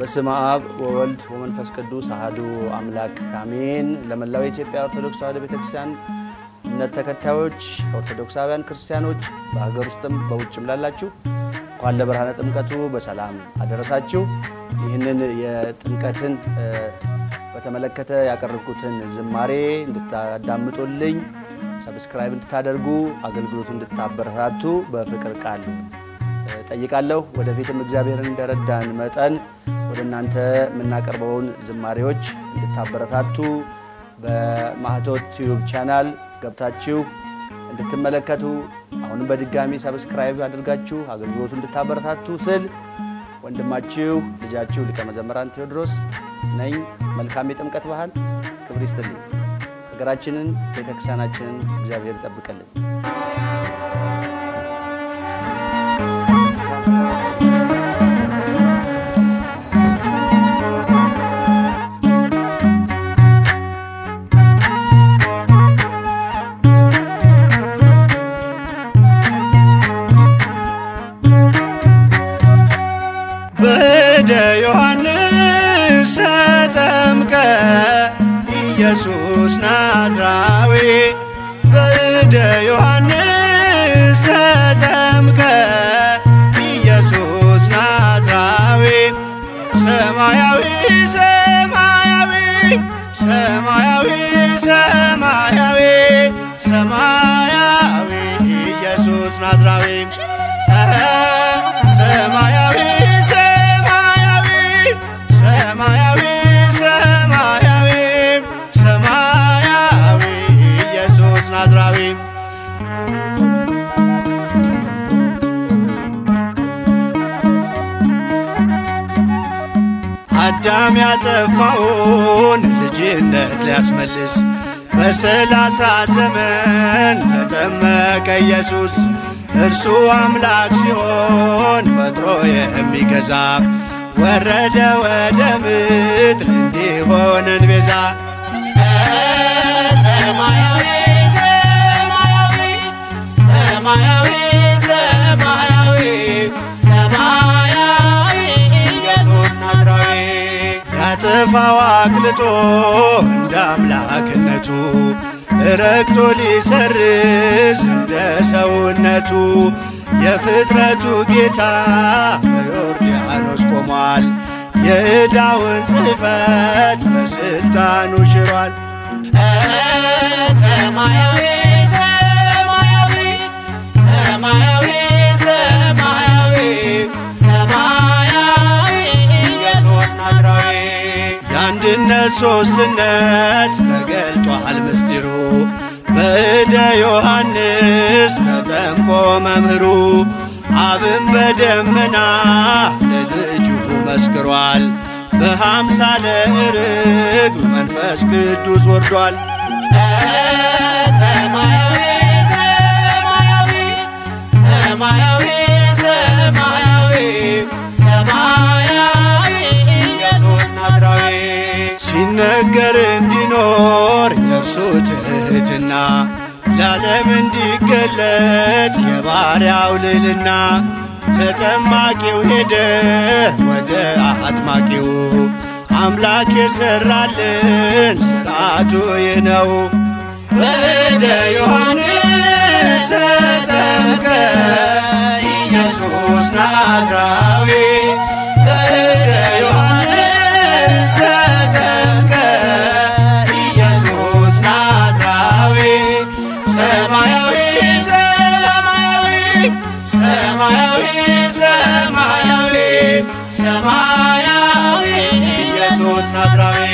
በስመ አብ ወወልድ ወመንፈስ ቅዱስ አሐዱ አምላክ አሜን። ለመላው የኢትዮጵያ ኦርቶዶክስ ተዋሕዶ ቤተክርስቲያን እምነት ተከታዮች ኦርቶዶክሳውያን ክርስቲያኖች በሀገር ውስጥም በውጭም ላላችሁ እንኳን ለብርሃነ ጥምቀቱ በሰላም አደረሳችሁ። ይህንን የጥምቀትን በተመለከተ ያቀረብኩትን ዝማሬ እንድታዳምጡልኝ ሰብስክራይብ እንድታደርጉ አገልግሎቱን እንድታበረታቱ በፍቅር ቃል ጠይቃለሁ። ወደፊትም እግዚአብሔርን እንደረዳን መጠን ወደ እናንተ የምናቀርበውን ዝማሬዎች እንድታበረታቱ በማህቶት ዩቲዩብ ቻናል ገብታችሁ እንድትመለከቱ አሁንም በድጋሚ ሰብስክራይብ አድርጋችሁ አገልግሎቱን እንድታበረታቱ ስል ወንድማችሁ ልጃችሁ ሊቀ መዘምራን ቴዎድሮስ ነኝ። መልካም የጥምቀት በዓል። ክብር ይስጥልኝ። ሀገራችንን ቤተክርስቲያናችንን እግዚአብሔር ይጠብቅልን። በእደ ዮሐንስ ተጠምቀ ኢየሱስ ናዝራዊ በእደ ዮሐንስ ተጠምቀ ኢየሱስ ናዝራዊ ሰማያዊ ሰማያዊ ሰማያዊ ሰማያዊ ሰማያዊ ኢየሱስ ናዝራዊ ሰማያዊ ሰማያዊ ሰማያዊ ሰማያዊ ሰማያዊ ኢየሱስ ናዝራዊ አዳም ያጠፋውን ልጅነት ሊያስመልስ በ30 ዘመን ተጠመቀ ኢየሱስ። እርሱ አምላክ ሲሆን ፈጥሮ የሚገዛ ወረደ ወደ ምድር እንዲሆነን ቤዛ። ሰማያዊ ሰማያዊ ሰማያዊ ሰማያዊ ሰማያዊ ኢየሱስ ናዝራዊ ያጠፋው አቅልጦ እንደ አምላክነቱ ረግጦ ሊሰርዝ እንደ ሰውነቱ የፍጥረቱ ጌታ በዮርዳኖስ ቆሟል። የዕዳውን ጽሕፈት በስልጣኑ ሽሯል። ሰማያዊ ሰማያዊ ሰማያዊ ሰማያዊ ሰማያዊ ኢየሱስ ናዝራዊ የአንድነት ሦስትነት ተገልጧል ምስጢሩ በእደ ዮሐንስ ተጠምቆ መምህሩ። አብን በደመና ለልጁ መስክሯል። በአምሳለ ርግብ መንፈስ ቅዱስ ወርዷል። ሰማያዊ ሰማያዊ ሰማያዊ ሰማያዊ ሰማያዊ ኢየሱስ ናዝራዊ ሲነገር እንዲኖር የእርሱ ትሕትና ለዓለም እንዲገለጥ የባሪያው ልዕልና። ተጠማቂው ሄደ ወደ አጥማቂው አምላክ የሠራልን ሥርዓቱ ይህ ነው። በእደ ዮሐንስ ተጠምቀ ኢየሱስ ናዝራዊ በእደ ዮሐንስ ተጠምቀ ኢየሱስ ናዝራዊ ሰማያዊ ሰማያዊ ሰማያዊ ሰማያዊ ሰማያዊ ኢየሱስ ናዝራዊ